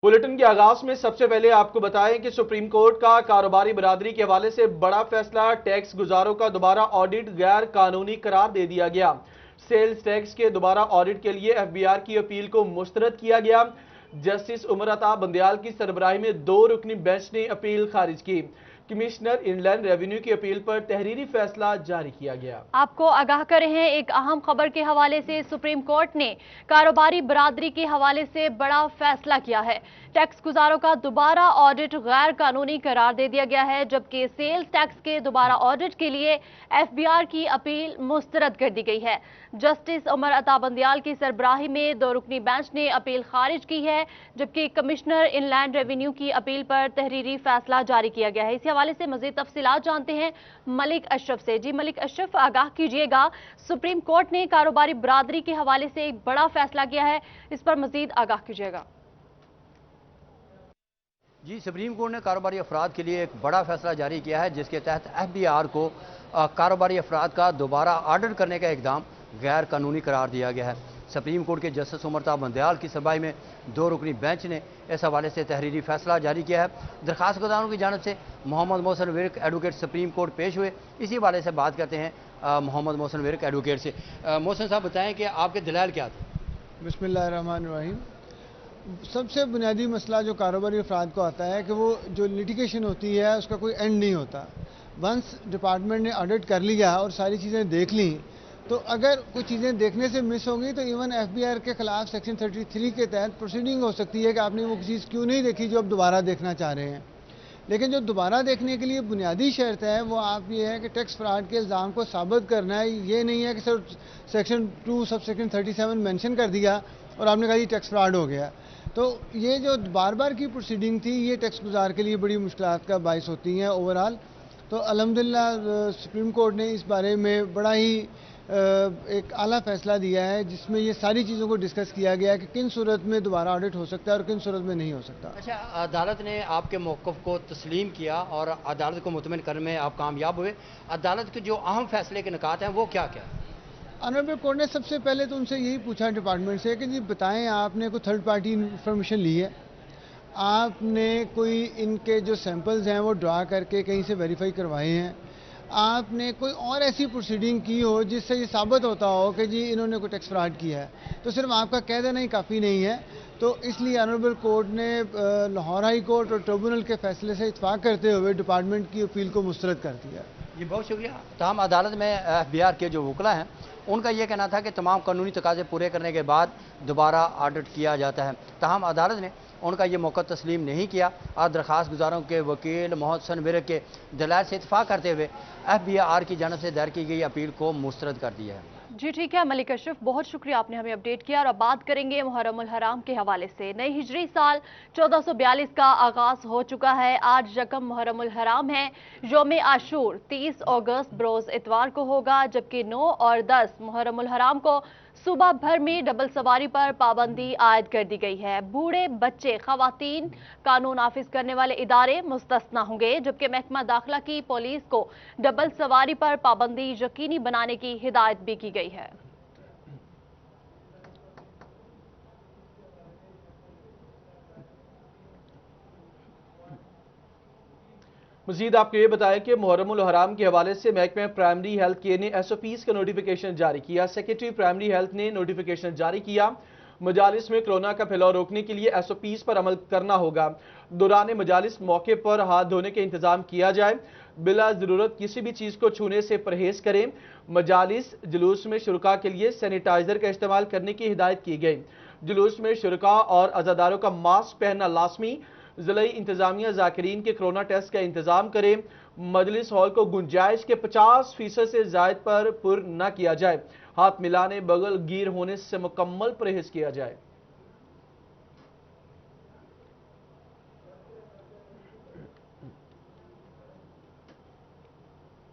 Bulletin के आगाज में सबसे पहले आपको बताएं कि सुप्रीम कोर्ट का कारोबारी बरादरी के हवाले से बड़ा फैसला। टैक्स गुजारों का दोबारा ऑडिट गैर कानूनी करार दे दिया गया। सेल्स टैक्स के दोबारा ऑडिट के लिए एफबीआर की अपील को मुस्तरद किया गया। जस्टिस उमर अता बंदयाल की सरबराही में 2 रुकनी बेंच ने अपील खारिज की। कमिश्नर इनलैंड रेवेन्यू की अपील पर तहरीरी फैसला जारी किया गया। आपको आगाह करे हैं एक अहम खबर के हवाले से। सुप्रीम कोर्ट ने कारोबारी बरादरी के हवाले से बड़ा फैसला किया है। टैक्स गुजारों का दोबारा ऑडिट गैर कानूनी करार दे दिया गया है, जबकि सेल्स टैक्स के दोबारा ऑडिट के लिए एफबीआर की अपील मुस्तरद कर दी गई है। जस्टिस उमर अता बंदयाल की सरबराही में 2 रुकनी बेंच ने अपील खारिज की है, जबकि कमिश्नर इनलैंड रेवेन्यू की अपील पर तहरीरी फैसला जारी किया गया है। इसी हवाले से मजीद तफसीलात जानते हैं मलिक अशरफ से। जी मलिक अशरफ, आगाह कीजिएगा, सुप्रीम कोर्ट ने कारोबारी बरादरी के हवाले से एक बड़ा फैसला किया है, इस पर मजीद आगाह कीजिएगा। जी, सुप्रीम कोर्ट ने कारोबारी अफराद के लिए एक बड़ा फैसला जारी किया है, जिसके तहत एफबीआर को कारोबारी अफराद का दोबारा ऑडिट करने का इकदाम गैर कानूनी करार दिया गया है। सुप्रीम कोर्ट के जस्टिस उमर अता बंदयाल की सरबराही में 2 रुकनी बेंच ने इस हवाले से तहरीरी फैसला जारी किया है। दरखास्त गुजारों की जानब से Mohammad Mohsin Virk advocate supreme court पेश हुए। इसी हवाले से बात करते हैं मोहम्मद मोहसिन विर्क एडवोकेट से। मोहसिन साहब, बताएं कि आपके दलाल क्या थे? बिस्मिल्लाहिर्रहमानिर्रहीम। सबसे बुनियादी मसला जो कारोबारी अफराद को आता है कि वो जो लिटिगेशन होती है उसका कोई एंड नहीं होता। वंस डिपार्टमेंट ने ऑडिट कर लिया और सारी चीज़ें देख ली, तो अगर कुछ चीज़ें देखने से मिस होंगी तो इवन एफबीआर के खिलाफ सेक्शन 33 के तहत प्रोसीडिंग हो सकती है कि आपने वो चीज़ क्यों नहीं देखी जो आप दोबारा देखना चाह रहे हैं। लेकिन जो दोबारा देखने के लिए बुनियादी शर्त है वो आप ये है कि टैक्स फ्रॉड के इल्ज़ाम को साबित करना है। ये नहीं है कि सिर्फ सेक्शन 2 सब सेक्शन 37 मेंशन कर दिया और आपने कहा ये टैक्स फ्रॉड हो गया। तो ये जो बार बार की प्रोसीडिंग थी ये टैक्स गुजार के लिए बड़ी मुश्किलात का बायस होती हैं ओवरऑल। तो अल्हम्दुलिल्लाह सुप्रीम कोर्ट ने इस बारे में बड़ा ही एक आला फैसला दिया है, जिसमें ये सारी चीज़ों को डिस्कस किया गया है कि किन सूरत में दोबारा ऑडिट हो सकता है और किन सूरत में नहीं हो सकता। अच्छा, अदालत ने आपके मौक़िफ़ को तस्लीम किया और अदालत को मुतमिन करने में आप कामयाब हुए। अदालत के जो अहम फैसले के निकात हैं वो क्या क्या है? ऑनरेबल कोर्ट ने सबसे पहले तो उनसे यही पूछा डिपार्टमेंट से कि जी बताएं, आपने कोई थर्ड पार्टी इंफॉर्मेशन ली है? आपने कोई इनके जो सैंपल्स हैं वो ड्रा करके कहीं से वेरीफाई करवाए हैं? आपने कोई और ऐसी प्रोसीडिंग की हो जिससे ये साबित होता हो कि जी इन्होंने कोई टैक्स फ्रॉड किया है? तो सिर्फ आपका कह देना ही काफ़ी नहीं है। तो इसलिए ऑनरेबल कोर्ट ने लाहौर हाई कोर्ट और ट्रिब्यूनल के फैसले से इत्फाक करते हुए डिपार्टमेंट की अपील को मुस्तरद कर दिया। जी, बहुत शुक्रिया। तमाम अदालत में एफबीआर के जो वकला हैं उनका यह कहना था कि तमाम कानूनी तकाजे पूरे करने के बाद दोबारा ऑडिट किया जाता है। ताहम अदालत ने उनका ये मौका तस्लीम नहीं किया और दरख्वास्त गुजारों के वकील मोहसिन विर्क के दलाल से इत्फाक करते हुए एफबीआर की जानब से दायर की गई अपील को मुस्तरद कर दिया है। जी ठीक है मलिक अशरफ, बहुत शुक्रिया, आपने हमें अपडेट किया। और अब बात करेंगे मुहर्रमुल हराम के हवाले से। नई हिजरी साल 1442 का आगाज हो चुका है। आज यकम मुहर्रमुल हराम है। यौम आशूर 30 अगस्त बरोज इतवार को होगा, जबकि 9 और 10 मुहर्रमुल हराम को सुबह भर में डबल सवारी पर पाबंदी आयद कर दी गई है। बूढ़े, बच्चे, खवातीन, कानून नाफिज करने वाले इदारे मुस्तस्ना होंगे, जबकि महकमा दाखिला की पुलिस को डबल सवारी पर पाबंदी यकीनी बनाने की हिदायत भी की गई है। मजीद आपको ये बताया कि मुहर्रमुल हराम के हवाले से महकमा प्राइमरी हेल्थ केयर ने SOPs का नोटिफिकेशन जारी किया। सेक्रेटरी प्राइमरी हेल्थ ने नोटिफिकेशन जारी किया। मजालिस में कोरोना का फैलाव रोकने के लिए SOPs पर अमल करना होगा। दौरान मजालिस मौके पर हाथ धोने का इंतजाम किया जाए। बिला ज़रूरत किसी भी चीज़ को छूने से परहेज करें। मजालिस जुलूस में शुरका के लिए सैनिटाइजर का इस्तेमाल करने की हिदायत की गई। जुलूस में शुरका और अज़ादारों का मास्क पहनना लाजमी। ज़िले इंतजामिया ज़ाकिरीन के कोरोना टेस्ट का इंतजाम करें। मजलिस हॉल को गुंजाइश के 50% से ज़ायद पर पुर न किया जाए। हाथ मिलाने, बगल गिर होने से मुकम्मल परहेज किया जाए।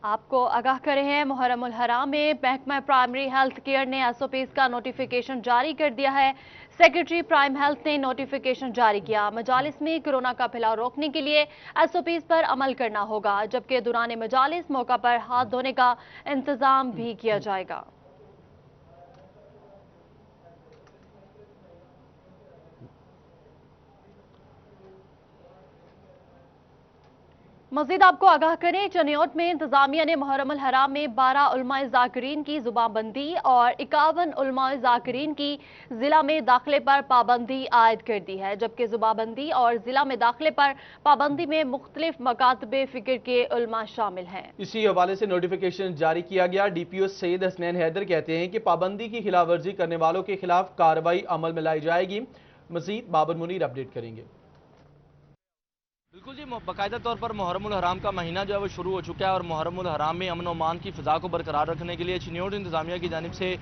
आपको आगाह करे हैं मुहर्रमुल हराम में महकमा प्राइमरी हेल्थ केयर ने SOPs का नोटिफिकेशन जारी कर दिया है। सेक्रेटरी प्राइम हेल्थ ने नोटिफिकेशन जारी किया। मजालिस में कोरोना का फैलाव रोकने के लिए SOPs पर अमल करना होगा, जबकि दौरान मजालिस मौका पर हाथ धोने का इंतजाम भी किया जाएगा। मजीद आपको आगाह करें, चनियोट में इंतजामिया ने मुहर्रम अल हराम में 12 उलमाए ज़ाकिरीन की जुबानबंदी और 51 उलमाए ज़ाकिरीन की जिला में दाखिले पर पाबंदी आयद कर दी है, जबकि जुबानबंदी और जिला में दाखिले पर पाबंदी में मुख्तलिफ मकातबे फिक्र के उलमा शामिल हैं। इसी हवाले से नोटिफिकेशन जारी किया गया। DPO सैयद हसनैन हैदर कहते हैं कि पाबंदी की खिलाफ वर्जी करने वालों के खिलाफ कार्रवाई अमल में लाई जाएगी। मजीद बाबर मुनीर अपडेट करेंगे। बिल्कुल जी, बाकायदा तौर पर मुहर्रम उल हराम का महीना जो है वो शुरू हो चुका है और मुहर्रम उल हराम में अमन अमान की फ़िज़ा को बरकरार रखने के लिए चिन्योट इंतजामिया की जानिब से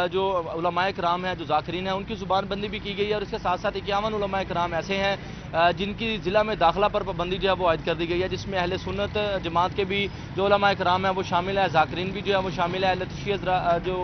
जो उलमाए कराम हैं, जो ज़ाकिरीन हैं, उनकी ज़ुबानबंदी भी की गई है और इसके साथ साथ 51 उलमाए कराम ऐसे हैं जिनकी ज़िला में दाखिला पर पाबंदी जो है वो आयद कर दी गई है, जिसमें अहले सुन्नत जमात के भी जो उलमाए कराम हैं वो शामिल है, ज़ाकिरीन भी जो है वो शामिल है, अहले तशय्युअ जो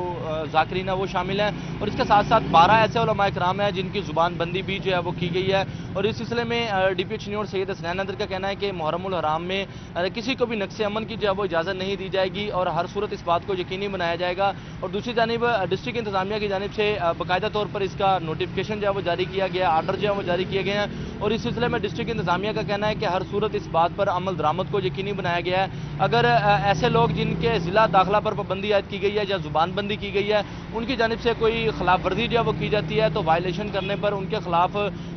ज़ाकिरीन है वो शामिल हैं और इसके साथ साथ 12 ऐसे उलमाए कराम हैं जिनकी ज़ुबानबंदी भी जो है वो की गई है। और इस सिलसिले में DPO चिन्योट सैयद हसनैन हैदर का कहना है कि मुहर्रम उल हराम में किसी को भी नक्शे अमन की जो है वो इजाज़त नहीं दी जाएगी और हर सूरत इस बात को यकीनी बनाया जाएगा। और दूसरी जानिब डिस्ट्रिक्ट इंतजामिया की जानिब से बाकायदा तौर पर इसका नोटिफिकेशन जो है वो जारी किया गया, आर्डर जो है वो जारी किए गए हैं और इस सिलसिले में डिस्ट्रिक्ट इंतजामिया का कहना है कि हर सूरत इस बात पर अमल दरामद को यकीनी बनाया गया है। अगर ऐसे लोग जिनके ज़िला दाखिला पर पाबंदी आयद की गई है या ज़ुबानबंदी की गई है, उनकी जानिब से कोई खिलाफ वर्जी जो है वो की जाती है तो वायलेशन करने पर उनके खिलाफ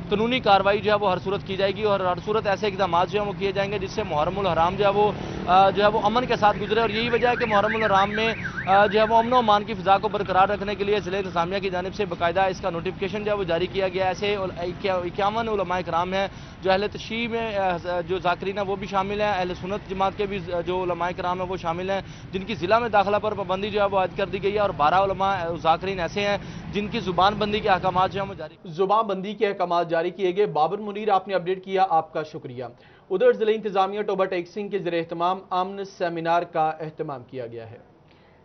कानूनी कार्रवाई जो है वो हर सूरत की जाएगी और हर सूरत ऐसे इक़दाम जो है वो किए जाएंगे जिससे मुहर्रम उल हराम जो है वो अमन के साथ गुजरे। और यही वजह है कि मुहर्रम उल हराम में जो है वो अमन अमान की फ़िज़ा को बरकरार रखने के लिए ज़िले इंतजामिया की जानिब से बाकायदा इसका नोटिफिकेशन जो है वो जारी किया गया। ऐसे 51 उलमाए कराम हैं जो अहले तशय्युअ में जो ज़ाकिरीन है वो भी शामिल हैं, अहले सुन्नत जमात के भी जो उलमाए कराम हैं वो शामिल हैं जिनकी ज़िला में दाखिला पर पाबंदी जो है वो आयद कर दी गई है और 12 उलमा ज़ाकिरीन ऐसे हैं जिनकी ज़ुबानबंदी के अहकाम जो है वो जुबानबंदी के अहकाम जारी किए गए। बाबर मुनीर आपने अपडेट किया, आपका शुक्रिया। उधर जिले इंतजामिया टोबा टैक्सिंग के ज़रिए एहतमाम अमन सेमिनार का एहतमाम किया गया है,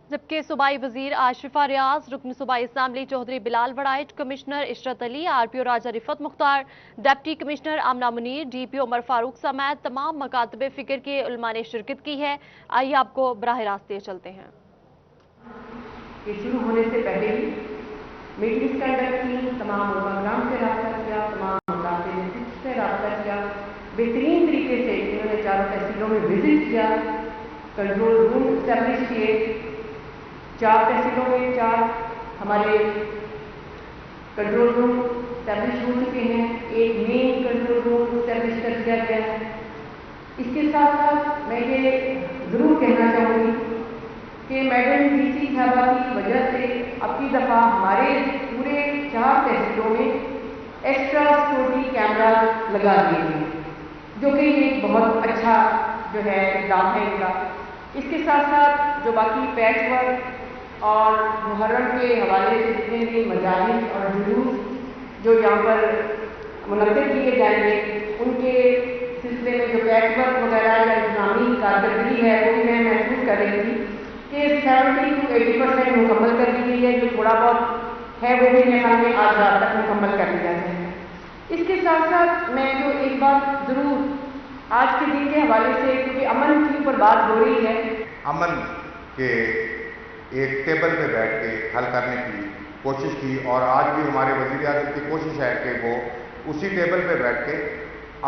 जबकि सूबाई वजीर आशिफा रियाज, रुकन सूबाई असम्बली चौधरी बिलाल वड़ाइट, commissioner Ishrat Ali, RPO Raja Riffat Mukhtar, deputy commissioner Amna Munir, DPO Umar Farooq समेत तमाम मकातबे फिक्र के उलमा ने शिरकत की है। आइए आपको बराह रास्ते चलते हैं। ये शुरू होने से पहले ही मीटिंग्स कंडक्ट की, तमाम उलमा से रब्ता किया, तमाम इलाके से रब्ता किया, बेहतरीन तरीके से इन्होंने चारों तहसीलों में विजिट किया, कंट्रोल रूम इस्टेब्लिश किए, 4 तहसीलों में 4 हमारे कंट्रोल रूम इस्टेब्लिश हो चुके हैं, एक मेन कंट्रोल रूम इस्टेब्लिश कर दिया गया है। इसके साथ साथ मैं ये ज़रूर कहना चाहूँगी कि मैडम DC साहबा की वजह से अब की दफ़ा हमारे पूरे 4 तहसीलों में एक्स्ट्रा सिक्योरिटी कैमरा लगा दिए हैं, जो कि एक बहुत अच्छा जो है इक़दाम है इनका। इसके साथ साथ जो बाकी पैच वर्क और मुहर्रम के हवाले से जितने भी मजालिस और जुलूस जो यहाँ पर मुनक़्क़िद किए जाएंगे, उनके सिलसिले में जो पैच वर्क वगैरह या इंतज़ामी कारकर्दगी है वो भी मैं महसूस कर रही थी कि 70 to 80% मुकम्मल कर दी गई है। जो थोड़ा बहुत है वो भी हमें आज रात तक मुकम्मल कर दिया जाएगा। इसके साथ साथ मैं जो एक बात ज़रूर आज के दिन के हवाले से, क्योंकि अमन के ऊपर बात हो रही है, अमन के एक टेबल पे बैठ के हल करने की कोशिश की और आज भी हमारे वज़ीर आज़म की कोशिश है कि वो उसी टेबल पे बैठ के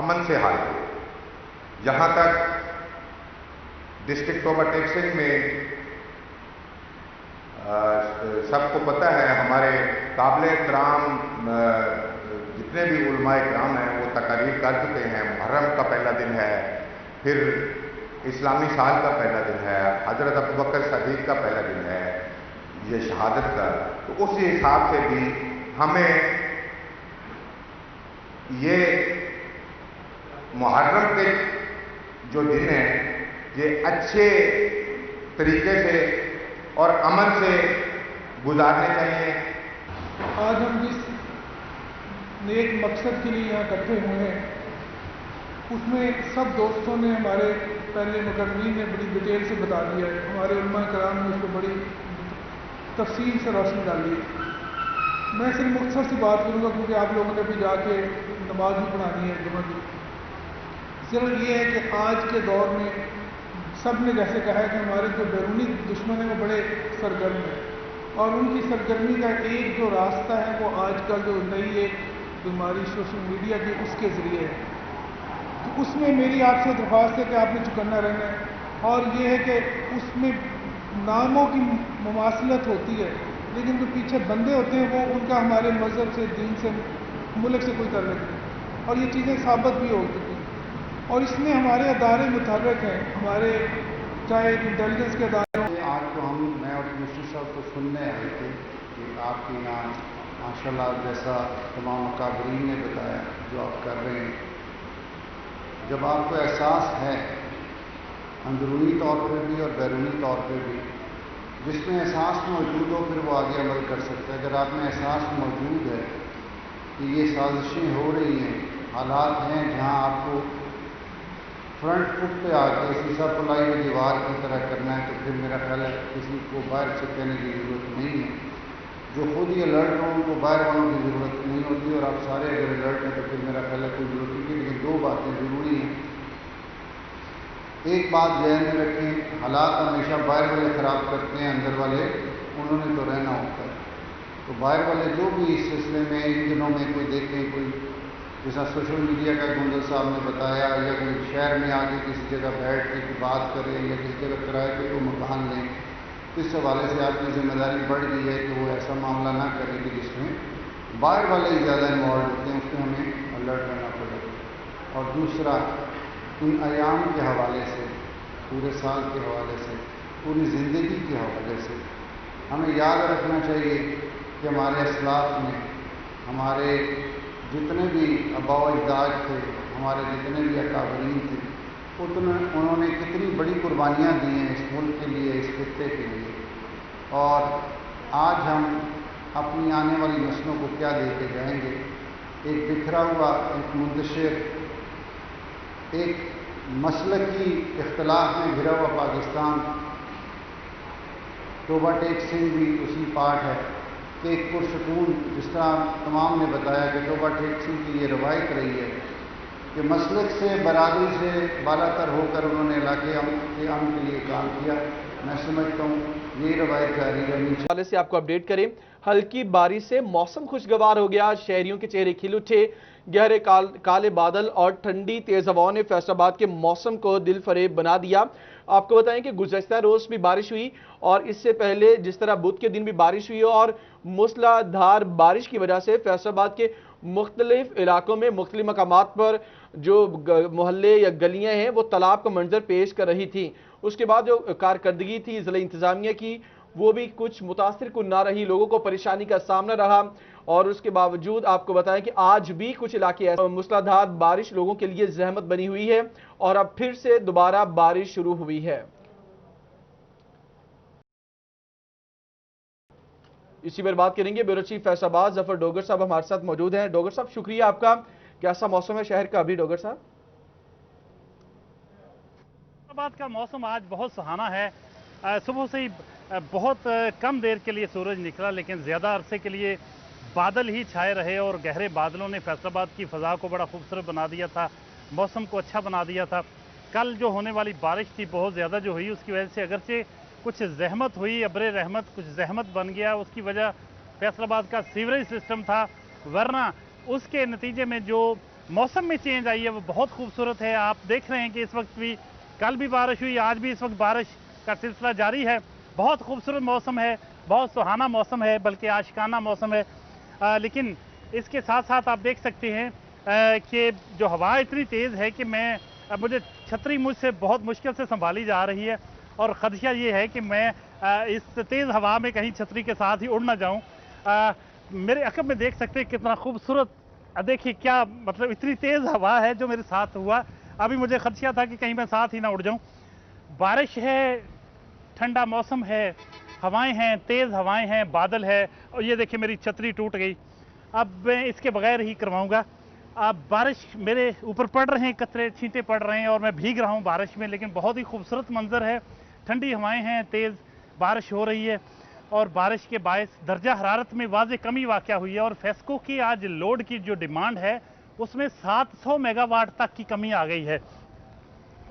अमन से हल हो। जहाँ तक डिस्ट्रिक्ट टोबा टैक्सिंग में सबको पता है, हमारे काबिल इकराम जितने भी उलमाए कराम हैं वो तकारीर कर चुके हैं। मुहर्रम का पहला दिन है, फिर इस्लामी साल का पहला दिन है, हज़रत अबू बकर सदीक का पहला दिन है, ये शहादत का। तो उस हिसाब से भी हमें ये मुहर्रम के जो दिन हैं ये अच्छे तरीके से और अमन से गुजारने चाहिए। आज हम जिस नेक मकसद के लिए यहाँ इकट्ठे हुए हैं, उसमें सब दोस्तों ने, हमारे पहले मुकर्रमीन ने बड़ी डिटेल से बता दिया है, हमारे उलमा कराम ने उसको बड़ी तफसील से रोशनी डाली है। मैं सिर्फ मुख्तसर सी बात करूँगा क्योंकि आप लोगों ने भी जाके नमाज भी पढ़ानी है जुमा की। सिर्फ ये है कि आज के दौर में सब ने जैसे कहा है कि हमारे जो बैरूनी दुश्मन है वो बड़े सरगर्म हैं और उनकी सरगर्मी का एक जो रास्ता है वो आजकल जो नई एक बीमारी सोशल मीडिया की उसके ज़रिए है। तो उसमें मेरी आपसे दरख्वास्त है कि आपने चौकन्ना रहना है। और ये है कि उसमें नामों की मुमासलत होती है, लेकिन जो पीछे बंदे होते हैं वो उनका हमारे मज़हब से, दीन से, मुल्क से कोई ताल्लुक नहीं। और ये चीज़ें साबित भी हो चुकी हैं और इसमें हमारे अदारे मुतहर्रिक हैं, हमारे चाहे इंटेलिजेंस के अदारे। आज तो मैं और कमिश्नर साहब को सुनने आए थे कि आपके यहाँ माशाल्लाह जैसा तमाम अकाबरीन ने बताया जो आप कर रहे हैं, जब आपको एहसास है अंदरूनी तौर पर भी और बैरूनी तौर पर भी, जिसमें एहसास मौजूद हो फिर वो आगे अमल कर सकता है। अगर आप में एहसास मौजूद है कि ये साजिशें हो रही हैं, हालात हैं जहाँ आपको फ्रंट फुट पे आके शीशा पुलाई हुई दीवार की तरह करना है, तो फिर मेरा ख्याल है किसी को बाहर से कहने की ज़रूरत नहीं है। जो खुद ही अलर्ट हो उनको बाहर वालों की ज़रूरत नहीं होती, और आप सारे अगर अलर्ट हैं तो फिर मेरा ख्याल है कोई ज़रूरत नहीं है। लेकिन दो बातें ज़रूरी हैं। एक बात ध्यान में रखें, हालात हमेशा बाहर वाले ख़राब करते हैं, अंदर वाले उन्होंने तो रहना होता है। तो बाहर वाले जो भी इस सिलसिले में इन दिनों में कोई देखें, कोई जैसा सोशल मीडिया का गुंजल साहब ने बताया, या कोई शहर में आके किसी जगह बैठ के बात करें या किसी जगह किराए पे कोई मकान लें, इस हवाले से आपकी जिम्मेदारी बढ़ गई है कि वो ऐसा मामला ना करें कि जिसमें बाहर वाले ही ज़्यादा इन्वॉल्व होते हैं, उसमें हमें अलर्ट रहना पड़ेगा। और दूसरा, इन अयाम के हवाले से, पूरे साल के हवाले से, पूरी ज़िंदगी के हवाले से हमें याद रखना चाहिए कि हमारे असलाफ ने, हमारे जितने भी आबा अजदाद थे, हमारे जितने भी अकाबरीन थे, उन्होंने कितनी बड़ी कुर्बानियाँ दी हैं इस मुल्क के लिए, इस खित्ते के लिए। और आज हम अपनी आने वाली नस्लों को क्या दे के जाएंगे? एक बिखरा हुआ, एक मुंतशिर, एक मसलकी इख्तलाफ में घिरा हुआ पाकिस्तान। तोबा टेक सिंह भी उसी पार्ट है कि एक पुरसकून, जिस तरह तमाम ने बताया कि तोबा टेक सिंह की ये रवायत रही है कि मसलक से, बरादरी से बालातर होकर उन्होंने इलाके के अमन के लिए काम किया। मैं समझता हूँ यही रवायत जारी रहनी चाहिए। वाले से आपको अपडेट करें, हल्की बारिश से मौसम खुशगवार हो गया, शहरियों के चेहरे खिल उठे। गहरे काले बादल और ठंडी तेज हवाओं ने फैसलाबाद के मौसम को दिल फरेब बना दिया। आपको बताएं कि गुज़श्ता रोज भी बारिश हुई और इससे पहले जिस तरह बुध के दिन भी बारिश हुई और मूसलाधार बारिश की वजह से फैसलाबाद के मुख्तलिफ इलाकों में मुख्तलिफ मकामात पर जो मोहल्ले या गलियां हैं वो तालाब का मंजर पेश कर रही थी। उसके बाद जो कारकर्दगी थी ज़िला इंतजामिया की वो भी कुछ मुतासिर कुन ना रही, लोगों को परेशानी का सामना रहा। और उसके बावजूद आपको बताएं कि आज भी कुछ इलाके मूसलाधार बारिश लोगों के लिए जहमत बनी हुई है और अब फिर से दोबारा बारिश शुरू हुई है। इसी पर बात करेंगे ब्यूरो चीफ फैसलाबाद जफर डोगर साहब हमारे साथ मौजूद हैं। डोगर साहब शुक्रिया आपका। कैसा मौसम है शहर का अभी डोगर साहब? फैसलाबाद का मौसम आज बहुत सुहाना है। सुबह से ही बहुत कम देर के लिए सूरज निकला, लेकिन ज़्यादा अरसे के लिए बादल ही छाए रहे और गहरे बादलों ने फैसलाबाद की फ़ज़ा को बड़ा खूबसूरत बना दिया था, मौसम को अच्छा बना दिया था। कल जो होने वाली बारिश थी बहुत ज़्यादा जो हुई, उसकी वजह से अगरचे कुछ जहमत हुई, अब्रे रहमत कुछ जहमत बन गया। उसकी वजह फैसलाबाद का सीवरेज सिस्टम था, वरना उसके नतीजे में जो मौसम में चेंज आई है वो बहुत खूबसूरत है। आप देख रहे हैं कि इस वक्त भी, कल भी बारिश हुई, आज भी इस वक्त बारिश का सिलसिला जारी है। बहुत खूबसूरत मौसम है, बहुत सुहाना मौसम है, बल्कि आशिकाना मौसम है। लेकिन इसके साथ साथ आप देख सकते हैं कि जो हवा इतनी तेज़ है कि मुझे छतरी मुझसे बहुत मुश्किल से संभाली जा रही है और ख़दशा ये है कि मैं इस तेज़ हवा में कहीं छतरी के साथ ही उड़ ना जाऊँ। मेरे अकब में देख सकते हैं कितना खूबसूरत, देखिए क्या मतलब इतनी तेज़ हवा है जो मेरे साथ हुआ। अभी मुझे ख़दशा था कि कहीं मैं साथ ही ना उड़ जाऊँ। बारिश है, ठंडा मौसम है, हवाएं हैं, तेज़ हवाएं हैं, बादल है और ये देखिए मेरी छतरी टूट गई। अब मैं इसके बगैर ही करवाऊँगा। अब बारिश मेरे ऊपर पड़ रहे हैं, कतरे छींटे पड़ रहे हैं और मैं भीग रहा हूँ बारिश में, लेकिन बहुत ही खूबसूरत मंजर है। ठंडी हवाएं हैं, तेज़ बारिश हो रही है और बारिश के बायस दर्जा हरारत में वाज़े कमी वाक़या हुई है। और फेस्को की आज लोड की जो डिमांड है उसमें 700 मेगावाट तक की कमी आ गई है।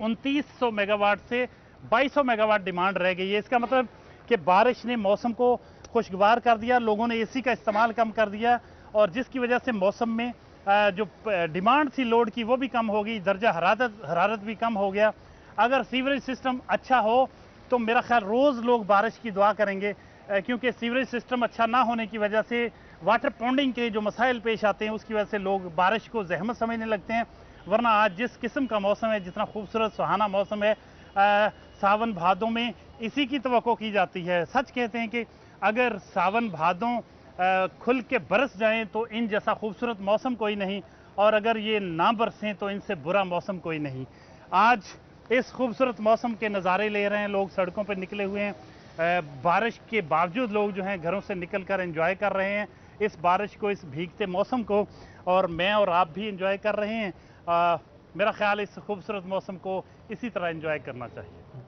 2900 मेगावाट से 2200 मेगावाट डिमांड रह गई है। इसका मतलब कि बारिश ने मौसम को खुशगवार कर दिया, लोगों ने एसी का इस्तेमाल कम कर दिया और जिसकी वजह से मौसम में जो डिमांड थी लोड की वो भी कम होगी, दर्जा हरारत भी कम हो गया। अगर सीवरेज सिस्टम अच्छा हो तो मेरा ख्याल रोज़ लोग बारिश की दुआ करेंगे, क्योंकि सीवरेज सिस्टम अच्छा ना होने की वजह से वाटर पॉन्डिंग के जो मसाइल पेश आते हैं उसकी वजह से लोग बारिश को जहमत समझने लगते हैं। वरना आज जिस किस्म का मौसम है, जितना खूबसूरत सुहाना मौसम है, सावन भादों में इसी की तवक्को की जाती है। सच कहते हैं कि अगर सावन भादों खुल के बरस जाएं तो इन जैसा खूबसूरत मौसम कोई नहीं, और अगर ये ना बरसें तो इनसे बुरा मौसम कोई नहीं। आज इस खूबसूरत मौसम के नज़ारे ले रहे हैं लोग, सड़कों पर निकले हुए हैं। बारिश के बावजूद लोग जो हैं घरों से निकल कर एंजॉय कर रहे हैं इस बारिश को, इस भीगते मौसम को, और मैं और आप भी एंजॉय कर रहे हैं। मेरा ख्याल इस खूबसूरत मौसम को इसी तरह एंजॉय करना चाहिए।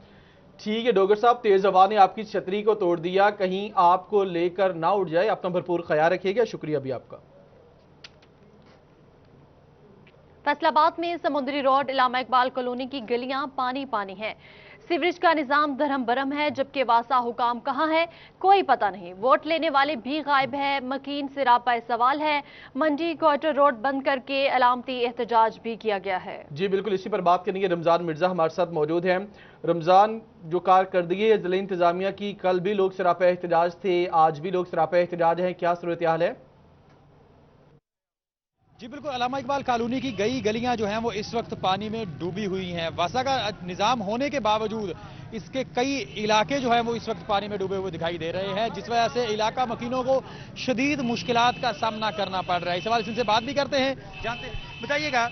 ठीक है डोगर साहब, तेज हवा ने आपकी छतरी को तोड़ दिया, कहीं आपको लेकर ना उड़ जाए, अपना भरपूर ख्याल रखिएगा। शुक्रिया भी आपका। फैसलाबाद में समुद्री रोड इलामा इकबाल कॉलोनी की गलियां पानी पानी हैं। सीवरेज का निजाम दरहम बरहम है, जबकि वासा हुकाम कहां है कोई पता नहीं। वोट लेने वाले भी गायब है, मकीन सिरापा सवाल है। मंडी क्वार्टर रोड बंद करके अलामती एहतजाज भी किया गया है। जी बिल्कुल, इसी पर बात करेंगे। रमजान मिर्जा हमारे साथ मौजूद हैं। रमजान, जो कारकर्दगी है जिला इंतजामिया की, कल भी लोग सरापा एहतजाज थे, आज भी लोग सरापा एहतजाज हैं, क्या सूरत हाल है? जी बिल्कुल, अलामा इकबाल कॉलोनी की कई गलियां जो हैं वो इस वक्त पानी में डूबी हुई हैं। वासा का निज़ाम होने के बावजूद इसके कई इलाके जो हैं वो इस वक्त पानी में डूबे हुए दिखाई दे रहे हैं, जिस वजह से इलाका मकीनों को शदीद मुश्किलात का सामना करना पड़ रहा है। इस सवाल से बात भी करते हैं, जानते बताइएगा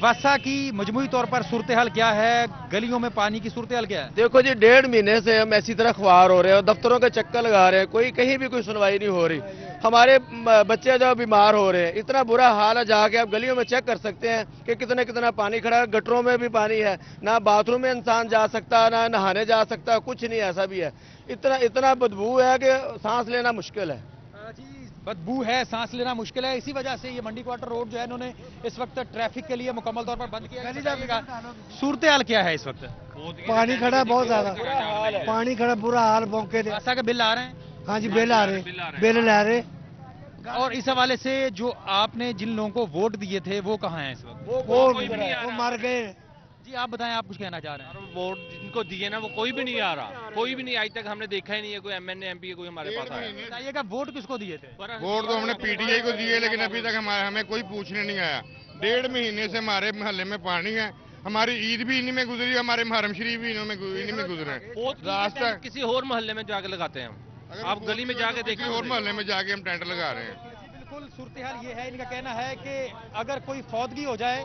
वासा की मजमूई तौर पर सूरत हाल क्या है, गलियों में पानी की सूरत हाल क्या है? देखो जी, 1.5 महीने से हम ऐसी तरह ख्वार हो रहे हैं और दफ्तरों के चक्कर लगा रहे हैं, कोई कहीं भी कोई सुनवाई नहीं हो रही। हमारे बच्चे जो बीमार हो रहे हैं, इतना बुरा हाल है, जाके आप गलियों में चेक कर सकते हैं कि कितना पानी खड़ा है। गटरों में भी पानी है, ना बाथरूम में इंसान जा सकता, ना नहाने जा सकता, कुछ नहीं, ऐसा भी है। इतना बदबू है कि सांस लेना मुश्किल है। बदबू है, सांस लेना मुश्किल है। इसी वजह से ये मंडी क्वार्टर रोड जो है इन्होंने इस वक्त ट्रैफिक के लिए मुकम्मल तौर पर बंद किया। सूरत हाल क्या है इस वक्त? पानी खड़ा है, बहुत ज्यादा पानी खड़ा, बुरा हाल। मौके वासा के बिल आ रहे हैं? हाँ जी, बिल आ रहे, बिल ला रहे। और इस हवाले से जो आपने जिन लोगों को वोट दिए थे वो कहाँ हैं इस वक्त? वो मर गए। जी आप बताएं, आप कुछ कहना चाह रहे हैं? वोट जिनको दिए ना वो कोई भी नहीं आ रहा, कोई भी नहीं, आज तक हमने देखा ही नहीं है कोई एमएनए एमपी कोई हमारे पास आया। बताइएगा वोट किसको दिए थे? वोट तो हमने पीटीआई को दिए, लेकिन अभी तक हमें कोई पूछने नहीं आया। 1.5 महीने से हमारे मोहल्ले में पानी है, हमारी ईद भी इन्हीं में गुजरी, हमारे मुहर्रम शरीफ भी इन्हीं में गुजरे। रास्ता किसी और मोहल्ले में जाके लगाते हैं हम, आप गली में जाके देखिए, और मोहल्ले में जाके हम टेंट लगा रहे हैं। बिल्कुल सूरत हाल ये है, इनका कहना है कि अगर कोई फौतगी हो जाए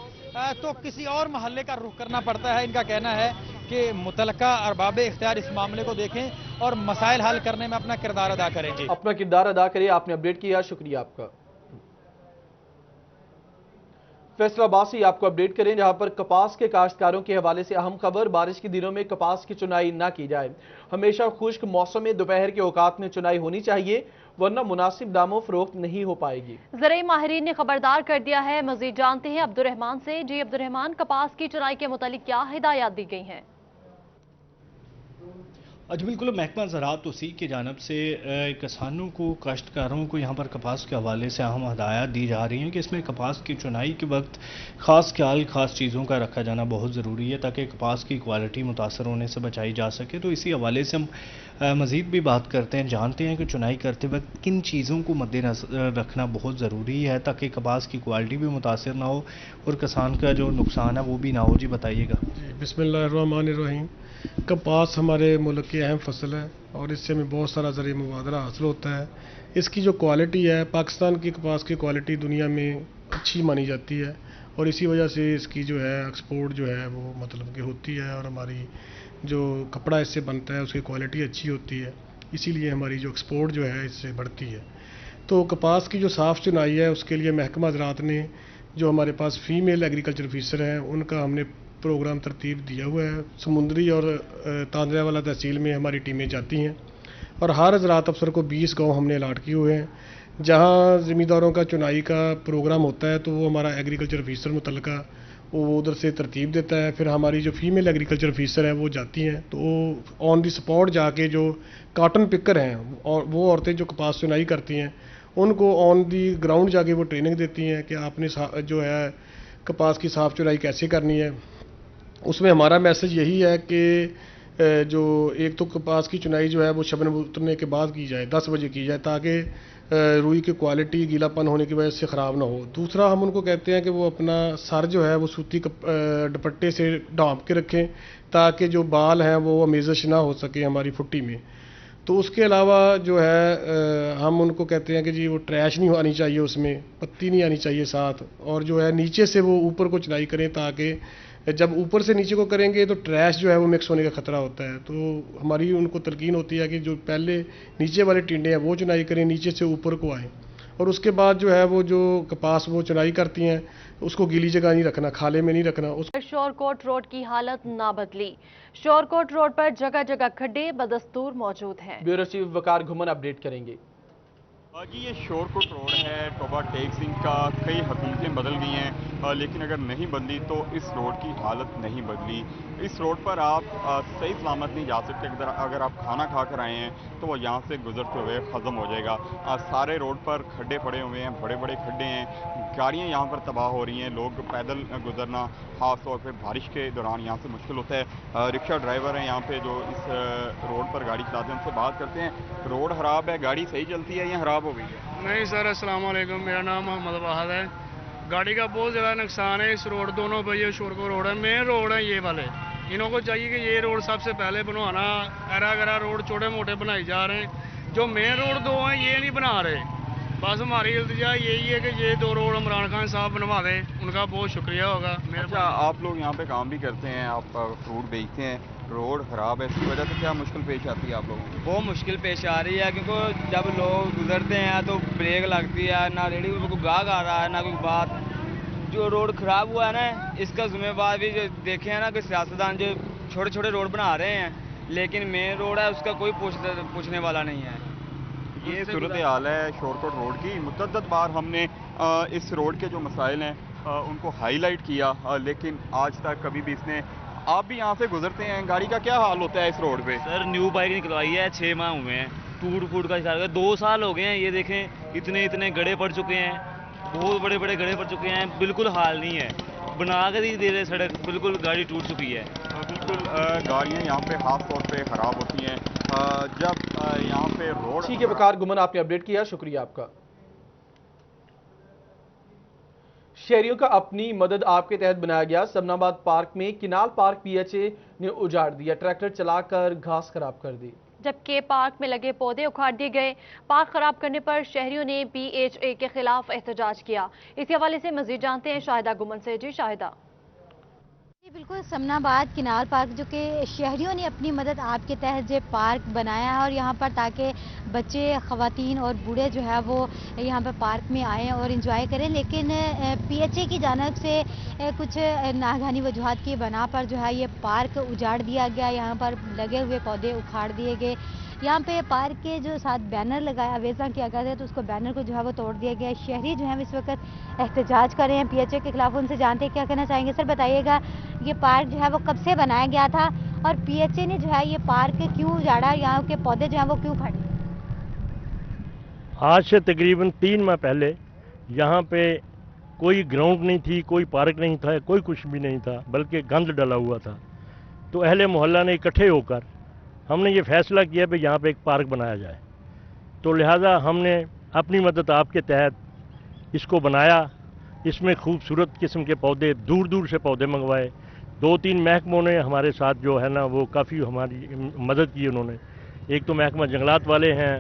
तो किसी और मोहल्ले का रुख करना पड़ता है। इनका कहना है कि मुतलका अरबाब इख्तियार इस मामले को देखें और मसाइल हल करने में अपना किरदार अदा करें। जी अपना किरदार अदा करिए, आपने अपडेट किया, शुक्रिया आपका। फैसलाबाद से आपको अपडेट करें, जहां पर कपास के काश्तकारों के हवाले से अहम खबर, बारिश के दिनों में कपास की चुनाई ना की जाए। हमेशा खुश्क मौसम में दोपहर के औकात में चुनाई होनी चाहिए, वरना मुनासिब दामों फरोख्त नहीं हो पाएगी। ज़राई माहिरीन ने खबरदार कर दिया है। मजीद जानते हैं अब्दुर्रहमान से। जी अब्दुर्रहमान, कपास की चुनाई के मुतालिक क्या हिदायत दी गई हैं? जी बिल्कुल, महकमा ज़राअत उसी की जानिब से किसानों को, काश्तकारों को यहाँ पर कपास के हवाले से अहम हदायत दी जा रही हैं कि इसमें कपास की चुनाई के वक्त ख़ास ख्याल, ख़ास चीज़ों का रखा जाना बहुत ज़रूरी है, ताकि कपास की क्वालिटी मुतासर होने से बचाई जा सके। तो इसी हवाले से हम मज़ीद भी बात करते हैं, जानते हैं कि चुनाई करते वक्त किन चीज़ों को मद्देनज़र रखना बहुत ज़रूरी है, ताकि कपास की क्वालिटी भी मुतासर ना हो और किसान का जो नुकसान है वो भी ना हो। जी बताइएगा। बिस्मिल्लाहिर्रहमानिर्रहीम। कपास हमारे मुल्क की अहम फसल है और इससे हमें बहुत सारा ज़रिए मुबादला हासिल होता है। इसकी जो क्वालिटी है, पाकिस्तान की कपास की क्वालिटी दुनिया में अच्छी मानी जाती है और इसी वजह से इसकी जो है एक्सपोर्ट जो है वो मतलब कि होती है और हमारी जो कपड़ा इससे बनता है उसकी क्वालिटी अच्छी होती है, इसीलिए हमारी जो एक्सपोर्ट जो है इससे बढ़ती है। तो कपास की जो साफ़ चुनाई है उसके लिए महकमा ज़राअत ने जो हमारे पास फीमेल एग्रीकल्चर ऑफिसर हैं उनका हमने प्रोग्राम तरतीब दिया हुआ है। समुंदरी और तांदरावाला तहसील में हमारी टीमें जाती हैं और हर ज़राअत अफसर को 20 गाँव हमने अलाट किए हुए हैं। जहाँ ज़मींदारों का चुनाई का प्रोग्राम होता है तो वो हमारा एग्रीकल्चर ऑफिसर मुतल्लिका वो उधर से तरतीब देता है, फिर हमारी जो फीमेल एग्रीकल्चर ऑफिसर है वो जाती हैं, तो वो ऑन दी स्पॉट जाके जो काटन पिकर हैं और वो औरतें जो कपास चुनाई करती हैं उनको ऑन दी ग्राउंड जाके वो ट्रेनिंग देती हैं कि आपने जो है कपास की साफ चुराई कैसे करनी है। उसमें हमारा मैसेज यही है कि जो एक तो कपास की चुनाई जो है वो शबनम उतरने के बाद की जाए, 10 बजे की जाए, ताकि रुई की क्वालिटी गीलापन होने की वजह से ख़राब ना हो। दूसरा हम उनको कहते हैं कि वो अपना सर जो है वो सूती दुपट्टे से ढांप के रखें ताकि जो बाल हैं वो अमेज़श ना हो सके हमारी फुट्टी में। तो उसके अलावा जो है हम उनको कहते हैं कि जी वो ट्रैश नहीं आनी चाहिए, उसमें पत्ती नहीं आनी चाहिए साथ, और जो है नीचे से वो ऊपर को चुनाई करें ताकि जब ऊपर से नीचे को करेंगे तो ट्रैश जो है वो मिक्स होने का खतरा होता है। तो हमारी उनको तलकीन होती है कि जो पहले नीचे वाले टिंडे हैं वो चुनाई करें, नीचे से ऊपर को आएँ, और उसके बाद जो है वो जो कपास वो चुनाई करती हैं उसको गीली जगह नहीं रखना, खाले में नहीं रखना। शोरकोट रोड की हालत ना बदली। शोरकोट रोड पर जगह जगह खड्डे बदस्तूर मौजूद हैं। ब्यूरो चीफ वकार घुमन अपडेट करेंगे। जी ये शोरकोट रोड है टोबा टेक सिंह का, कई हुकूमतें बदल गई हैं लेकिन अगर नहीं बदली तो इस रोड की हालत नहीं बदली। इस रोड पर आप सही सलामत नहीं जा सकते। अगर आप खाना खा कर आए हैं तो वो यहाँ से गुजरते हुए ख़त्म हो जाएगा। सारे रोड पर खड्डे पड़े हुए हैं, बड़े बड़े खड्डे हैं, गाड़ियाँ यहाँ पर तबाह हो रही हैं, लोग पैदल गुजरना ख़ास तौर पर बारिश के दौरान यहाँ से मुश्किल होता है। रिक्शा ड्राइवर हैं यहाँ पे जो इस रोड पर गाड़ी चलाते हैं, उनसे बात करते हैं। रोड ख़राब है, गाड़ी सही चलती है या ख़राब हो गई है? नहीं सर, अस्सलाम वालेकुम, मेरा नाम मोहम्मद वाहद है। गाड़ी का बहुत ज़्यादा नुकसान है। इस रोड दोनों पर ये शोरकोट रोड है, मेन रोड है ये वाले। इन्हों को चाहिए कि ये रोड सबसे पहले बनवाना। एरा गरा रोड छोटे मोटे बनाए जा रहे हैं, जो मेन रोड दो हैं ये नहीं बना रहे। बस हमारी इल्तिजा यही है कि ये दो रोड इमरान खान साहब बनवा दें, उनका बहुत शुक्रिया होगा। अच्छा, आप लोग यहाँ पे काम भी करते हैं, आप फ्रूट बेचते हैं, रोड ख़राब है, इसकी वजह से क्या मुश्किल पेश आती है आप लोगों को? बहुत मुश्किल पेश आ रही है क्योंकि जब लोग गुजरते हैं तो ब्रेक लगती है, ना रेडी पर कोई गाहक आ रहा है ना कोई बात। जो रोड ख़राब हुआ है ना, इसका ज़िम्मेवार भी जो देखे हैं ना कि सियासतदान जो छोटे छोटे रोड बना रहे हैं, लेकिन मेन रोड है उसका कोई पूछने वाला नहीं है। ये सूरत हाल है शोरकोट रोड की। मुतअद्दिद बार हमने इस रोड के जो मसाइल हैं उनको हाईलाइट किया, लेकिन आज तक कभी भी इसने, आप भी यहाँ से गुजरते हैं, गाड़ी का क्या हाल होता है इस रोड पे? सर न्यू बाइक निकलवाई है, 6 माह हुए हैं, टूट फूट का हिसाब 2 साल हो गए हैं। ये देखें इतने इतने गड्ढे पड़ चुके हैं, बहुत बड़े बड़े गड्ढे पड़ चुके हैं, बिल्कुल हाल नहीं है। बना कर ही दे रहे सड़क, बिल्कुल गाड़ी टूट चुकी है। बिल्कुल गाड़ियाँ यहाँ पे खास तौर पे ख़राब होती हैं जब यहाँ पे रोड। ठीक है वकार गुमन, आपने अपडेट किया, शुक्रिया आपका। शहरियों का अपनी मदद आपके तहत बनाया गया समनाबाद पार्क में किनाल पार्क पीएचए ने उजाड़ दिया, ट्रैक्टर चलाकर घास खराब कर दी, जबकि पार्क में लगे पौधे उखाड़ दिए गए। पार्क खराब करने पर शहरियों ने पीएचए के खिलाफ एहतजाज किया। इसी हवाले से मजीद जानते हैं शाहिदा गुमन से। जी शाहिदा। बिल्कुल, समनाबाद किनाल पार्क जो कि शहरियों ने अपनी मदद आपके तहत जो पार्क बनाया है और यहाँ पर ताकि बच्चे, ख़वातीन और बूढ़े जो है वो यहाँ पर पार्क में आएँ और इंजॉय करें, लेकिन पीएचए की जानिब से कुछ नागहानी वजूहात की बना पर जो है ये पार्क उजाड़ दिया गया। यहाँ पर लगे हुए पौधे उखाड़ दिए गए। यहाँ पे पार्क के जो साथ बैनर लगाया अवेजा किया गया था तो उसको बैनर को जो है वो तोड़ दिया गया। शहरी जो है इस वक्त एहतजाज कर रहे हैं पीएचए के खिलाफ। उनसे जानते हैं क्या कहना चाहेंगे। सर बताइएगा, ये पार्क जो है वो कब से बनाया गया था और पीएचए ने जो है ये पार्क क्यों उजाड़ा, यहाँ के पौधे जो है वो क्यों उखाड़े? आज से तकरीबन 3 माह पहले यहाँ पे कोई ग्राउंड नहीं थी, कोई पार्क नहीं था, कोई कुछ भी नहीं था, बल्कि गंद डला हुआ था। तो अहले मोहल्ला ने इकट्ठे होकर हमने ये फैसला किया कि यहाँ पे एक पार्क बनाया जाए। तो लिहाजा हमने अपनी मदद आपके तहत इसको बनाया। इसमें खूबसूरत किस्म के पौधे, दूर दूर से पौधे मंगवाए। 2-3 महकमों ने हमारे साथ जो है ना वो काफ़ी हमारी मदद की उन्होंने। एक तो महकमा जंगलात वाले हैं,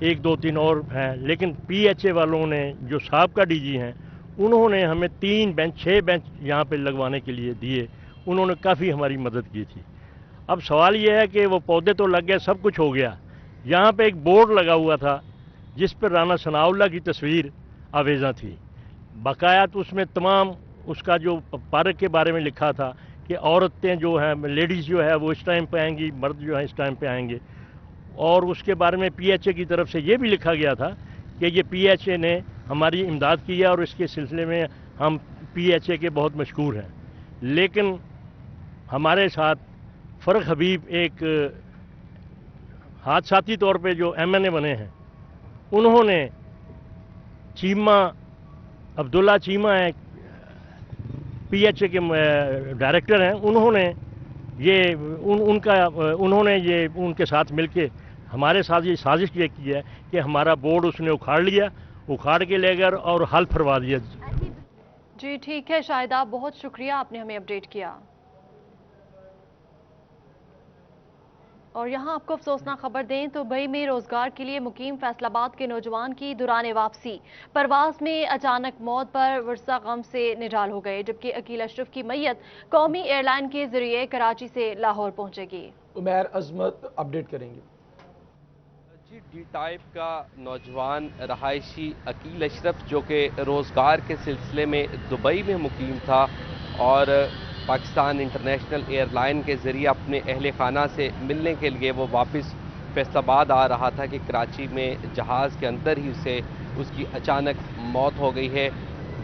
1-2-3 और हैं, लेकिन पीएचए वालों ने जो साहब का डीजी हैं उन्होंने हमें 3 बेंच 6 बेंच यहाँ पे लगवाने के लिए दिए। उन्होंने काफ़ी हमारी मदद की थी। अब सवाल यह है कि वो पौधे तो लग गए, सब कुछ हो गया। यहाँ पे एक बोर्ड लगा हुआ था जिस पर राना सनाउल्लाह की तस्वीर आवेज़ा थी। बकाया तो उसमें तमाम उसका जो पार्क के बारे में लिखा था कि औरतें जो हैं, लेडीज़ जो है वो इस टाइम पे आएंगी, मर्द जो है इस टाइम पे आएंगे। और उसके बारे में पीएचए की तरफ से ये भी लिखा गया था कि ये पीएचए ने हमारी इमदाद की है और इसके सिलसिले में हम पीएचए के बहुत मशहूर हैं। लेकिन हमारे साथ फ़र्क हबीब एक हादसाती तौर पे जो एमएनए बने हैं, उन्होंने चीमा अब्दुल्ला चीमा है, PHA के डायरेक्टर हैं, उन्होंने ये उनके साथ मिलके हमारे साथ ये साजिश ये की है कि हमारा बोर्ड उसने उखाड़ लिया, उखाड़ के ले गया और हल फरवा दिया। जी ठीक है शाहिदा, बहुत शुक्रिया, आपने हमें अपडेट किया। और यहाँ आपको अफसोसनाक खबर दें तो दुबई में रोजगार के लिए मुकीम फैसलाबाद के नौजवान की दुराने वापसी परवास में अचानक मौत पर वर्षा गम से निढाल हो गए, जबकि अकील अशरफ की मैयत कौमी एयरलाइन के जरिए कराची से लाहौर पहुंचेगी। उमैर अजमत अपडेट करेंगे। डी टाइप का नौजवान रहायशी अकील अशरफ जो कि रोज़गार के सिलसिले में दुबई में मुकीम था और पाकिस्तान इंटरनेशनल एयरलाइन के ज़रिए अपने अहल खाना से मिलने के लिए वो वापस फैसलाबाद आ रहा था कि कराची में जहाज़ के अंदर ही से उसकी अचानक मौत हो गई है।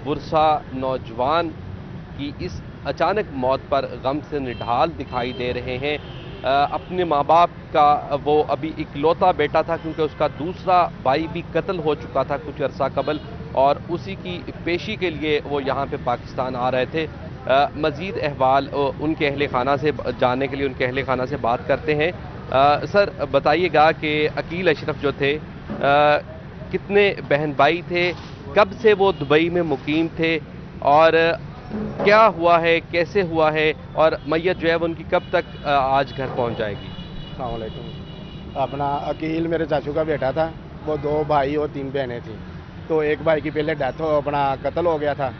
बुरसा नौजवान की इस अचानक मौत पर गम से निढाल दिखाई दे रहे हैं। अपने माँ बाप का वो अभी इकलौता बेटा था, क्योंकि उसका दूसरा भाई भी कत्ल हो चुका था कुछ अरसा कबल, और उसी की पेशी के लिए वो यहाँ पे पाकिस्तान आ रहे थे। मज़ीद अहवाल उनके अहल खाना से जानने के लिए उनके अहल खाना से बात करते हैं। सर बताइएगा कि अकील अशरफ जो थे कितने बहन भाई थे, कब से वो दुबई में मुकीम थे और क्या हुआ है, कैसे हुआ है, और मैयत जो है वो उनकी कब तक आज घर पहुंच जाएगी? अस्सलाम वालेकुम। अपना अकील मेरे चाचू का बेटा था, वो 2 भाई और 3 बहनें थी। तो एक भाई की पहले डेथ हो अपना कत्ल हो गया था,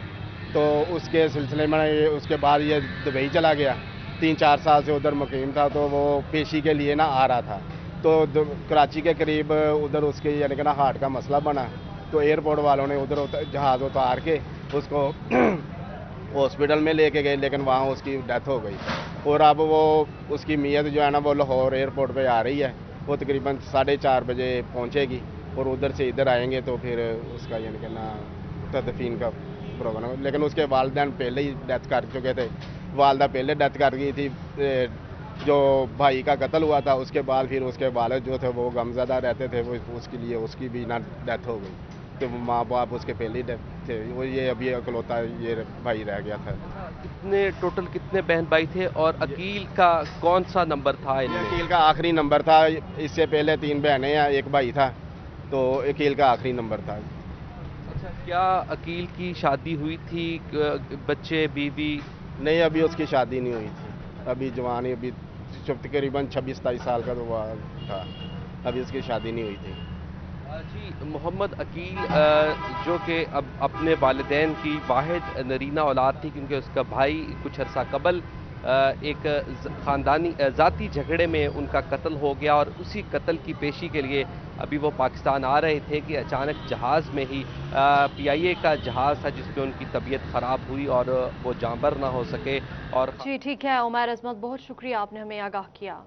तो उसके सिलसिले में उसके बाद ये दुबई चला गया। 3-4 साल से उधर मुकीम था, तो वो पेशी के लिए ना आ रहा था। तो कराची के करीब उधर उसके यानी कि ना हार्ट का मसला बना, तो एयरपोर्ट वालों ने उधर जहाज़ उतार के उसको हॉस्पिटल में लेके गए, लेकिन वहाँ उसकी डेथ हो गई। और अब वो उसकी मियत जो है ना वो लाहौर एयरपोर्ट पे आ रही है। वो तकरीबन 4:30 बजे पहुँचेगी और उधर से इधर आएंगे, तो फिर उसका यानी कि ना तदफीन का प्रोग्राम। लेकिन उसके वालिदैन पहले ही डेथ कर चुके थे। वालदा पहले डेथ कर गई थी, जो भाई का कत्ल हुआ था उसके बाद फिर उसके वालिद जो थे वो गमज़दा रहते थे, वो उसके लिए उसकी भी ना डेथ हो गई। तो माँ बाप उसके पहले ही थे, वो ये अभी अकलौता ये भाई रह गया था। टोटल कितने बहन भाई थे और अकील का कौन सा नंबर था? अकील का आखिरी नंबर था। इससे पहले 3 बहनें हैं, 1 भाई था, तो अकील का आखिरी नंबर था। अच्छा, क्या अकील की शादी हुई थी, बच्चे बीवी? नहीं, अभी उसकी शादी नहीं हुई थी, अभी जवानी, अभी तकरीबन 26-27 साल का तो वो था, अभी उसकी शादी नहीं हुई थी। जी, मोहम्मद अकील जो कि अब अपने वालिदैन की वाहिद नरीना औलाद थी, क्योंकि उसका भाई कुछ अरसा कबल एक ख़ानदानी ज़ाती झगड़े में उनका कत्ल हो गया, और उसी कत्ल की पेशी के लिए अभी वो पाकिस्तान आ रहे थे कि अचानक जहाज़ में ही PIA का जहाज़ था जिसमें उनकी तबीयत ख़राब हुई और वो जांबर ना हो सके। और जी ठीक है उमैर अजमत, बहुत शुक्रिया, आपने हमें आगाह किया।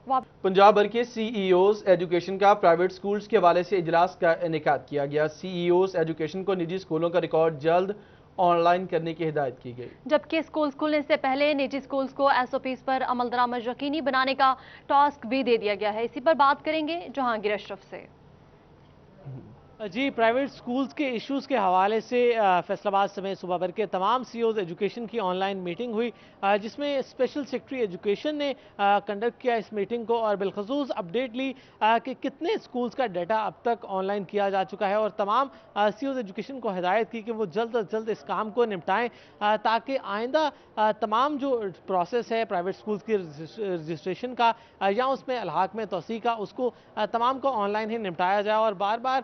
पंजाब भर के CEOs एजुकेशन का प्राइवेट स्कूल्स के हवाले से इजलास का इनेकाद किया गया। CEOs एजुकेशन को निजी स्कूलों का रिकॉर्ड जल्द ऑनलाइन करने की हिदायत की गई, जबकि स्कूल खुलने से पहले निजी स्कूल्स को SOPs पर अमल दरामद यकीनी बनाने का टास्क भी दे दिया गया है। इसी पर बात करेंगे जहांगीर अशरफ से। जी, प्राइवेट स्कूल्स के इश्यूज़ के हवाले से फैसलाबाद समेत सूबा भर के तमाम CEOs एजुकेशन की ऑनलाइन मीटिंग हुई, जिसमें स्पेशल सेक्रेटरी एजुकेशन ने कंडक्ट किया इस मीटिंग को और बिलखसूस अपडेट ली कि कितने स्कूल्स का डाटा अब तक ऑनलाइन किया जा चुका है, और तमाम CEOs एजुकेशन को हिदायत की कि वो जल्द अज जल्द इस काम को निपटाएं, ताकि आइंदा तमाम जो प्रोसेस है प्राइवेट स्कूल्स की रजिस्ट्रेशन का या उसमें अलहाक में तोसी का, उसको तमाम को ऑनलाइन ही निपटाया जाए और बार बार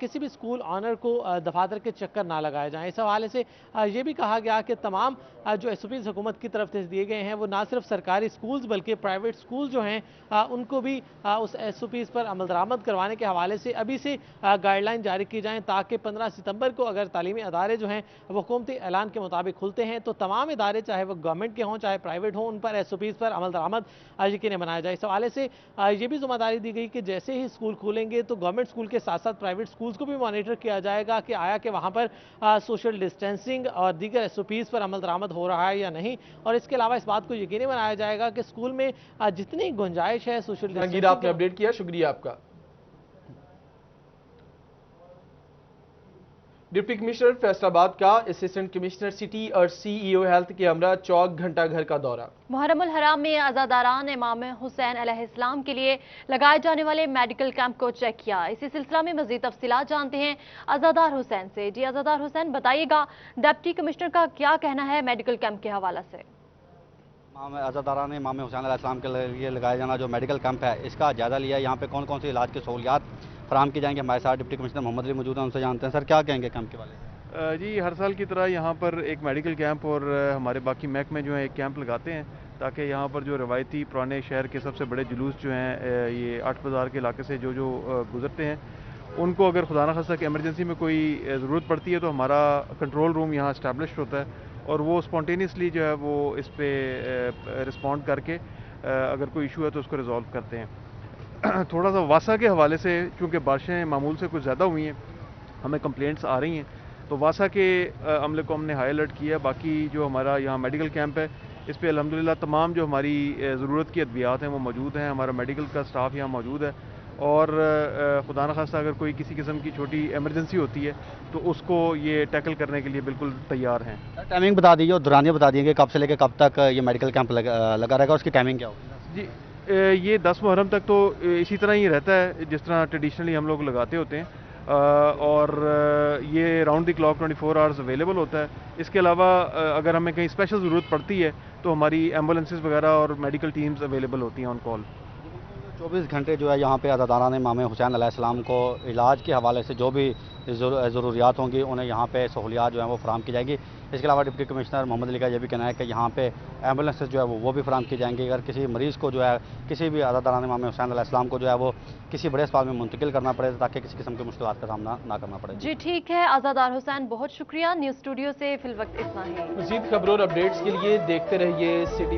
किसी भी स्कूल ऑनर को दफातर के चक्कर ना लगाए जाएं। इस हवाले से ये भी कहा गया कि तमाम जो SOPs हुकूमत की तरफ से दिए गए हैं वो ना सिर्फ सरकारी स्कूल्स बल्कि प्राइवेट स्कूल जो हैं उनको भी उस SOPs पर अमल दरामद करवाने के हवाले से अभी से गाइडलाइन जारी की जाएँ, ताकि 15 सितंबर को अगर तालीमी अदारे जो हैं वो हुकूमती ऐलान के मुताबिक खुलते हैं तो तमाम इदारे चाहे वो गवर्नमेंट के हों चाहे प्राइवेट हों, उन पर SOPs पर अमल दरामद यकीनी बनाया जाए। इस हवाले से ये भी जिम्मेदारी दी गई कि जैसे ही स्कूल खुलेंगे तो गवर्नमेंट स्कूल के साथ साथ प्राइवेट स्कूल्स को भी मॉनिटर किया जाएगा कि आया कि वहाँ पर सोशल डिस्टेंसिंग और दीगर SOPs पर अमल दरामद हो रहा है या नहीं, और इसके अलावा इस बात को यकीनी बनाया जाएगा कि स्कूल में जितनी गुंजाइश है सोशल डिस्टेंसिंग। आपने अपडेट किया, शुक्रिया आपका। डिप्टी कमिश्नर फैसलाबाद का असिस्टेंट कमिश्नर सिटी और CEO हेल्थ के हमरा चौक घंटा घर का दौरा। मुहर्रमुल हराम में अज़ादारान इमाम हुसैन अलैहिस्सलाम के लिए लगाए जाने वाले मेडिकल कैंप को चेक किया। इसी सिलसिला में मज़ीद तफसीलात जानते हैं अज़ादार हुसैन से। जी अज़ादार हुसैन, बताइएगा डिप्टी कमिश्नर का क्या कहना है मेडिकल कैंप के हवाला से? अज़ादारान इमाम हुसैन अलैहिस्सलाम के लिए लगाया जाना जो मेडिकल कैंप है, इसका जायजा लिया। यहाँ पे कौन कौन सी इलाज की सहूलियात फराम की जाएंगे? हमारे साथ डिप्टी कमिश्नर मोहम्मद अली मौजूद हैं, उनसे जानते हैं। सर, क्या कहेंगे कैंप के बारे? जी, हर साल की तरह यहाँ पर एक मेडिकल कैंप और हमारे बाकी महकमे जो है एक कैंप लगाते हैं ताकि यहाँ पर जो रवायती पुराने शहर के सबसे बड़े जुलूस जो हैं ये 8 बाज़ार के इलाके से जो गुजरते हैं, उनको अगर खुदा न खास्ता कि एमरजेंसी में कोई ज़रूरत पड़ती है तो हमारा कंट्रोल रूम यहाँ इस्टेब्लिश होता है और वो स्पॉन्टेनियसली जो है वो इस पर रिस्पॉन्ड करके अगर कोई इशू है तो उसको रिजॉल्व करते हैं। थोड़ा सा वासा के हवाले से, चूँकि बारिशें मामूल से कुछ ज़्यादा हुई हैं, हमें कंप्लेंट्स आ रही हैं, तो वासा के अमले को हमने हाई अलर्ट किया। बाकी जो हमारा यहाँ मेडिकल कैंप है इस पे अल्हम्दुलिल्लाह तमाम जो हमारी ज़रूरत की अद्वियात हैं वो मौजूद हैं। हमारा मेडिकल का स्टाफ यहाँ मौजूद है और खुदा न खास्ता अगर कोई किसी किस्म की छोटी एमरजेंसी होती है तो उसको ये टैकल करने के लिए बिल्कुल तैयार हैं। टाइमिंग बता दीजिए और दुरानिया बता दीजिए कब से लेकर कब तक ये मेडिकल कैंप लगा रहेगा, उसकी टाइमिंग क्या होगी? जी, ये 10 मुहर्रम तक तो इसी तरह ही रहता है जिस तरह ट्रेडिशनली हम लोग लगाते होते हैं और ये round the clock 24 hours available होता है। इसके अलावा अगर हमें कहीं स्पेशल ज़रूरत पड़ती है तो हमारी एम्बुलेंसेस वगैरह और मेडिकल टीम्स अवेलेबल होती हैं ऑन कॉल। 24 घंटे जो है यहाँ पे अज़ादारान इमाम हुसैन अलैहिस्सलाम को इलाज के हवाले से जो भी ज़रूरियात होंगी उन्हें यहाँ पे सहूलियात जो है वो फराम की जाएगी। इसके अलावा डिप्टी कमिश्नर मोहम्मद अली का ये भी कहना है कि यहाँ पे एम्बुलेंसेस जो है वो भी फराम की जाएंगी। अगर किसी मरीज़ को जो है किसी भी अज़ादारान इमाम हुसैन अलैहिस्सलाम को जो है वो किसी बड़े अस्पताल में मुंतकिल करना पड़े ताकि किसी किस्म की मुश्किलात का सामना ना करना पड़े। जी ठीक है अज़ादार हुसैन, बहुत शुक्रिया। न्यूज़ स्टूडियो से फिल वक्त इतना ही। मज़ीद खबरों और अपडेट्स के लिए देखते रहिए सिटी।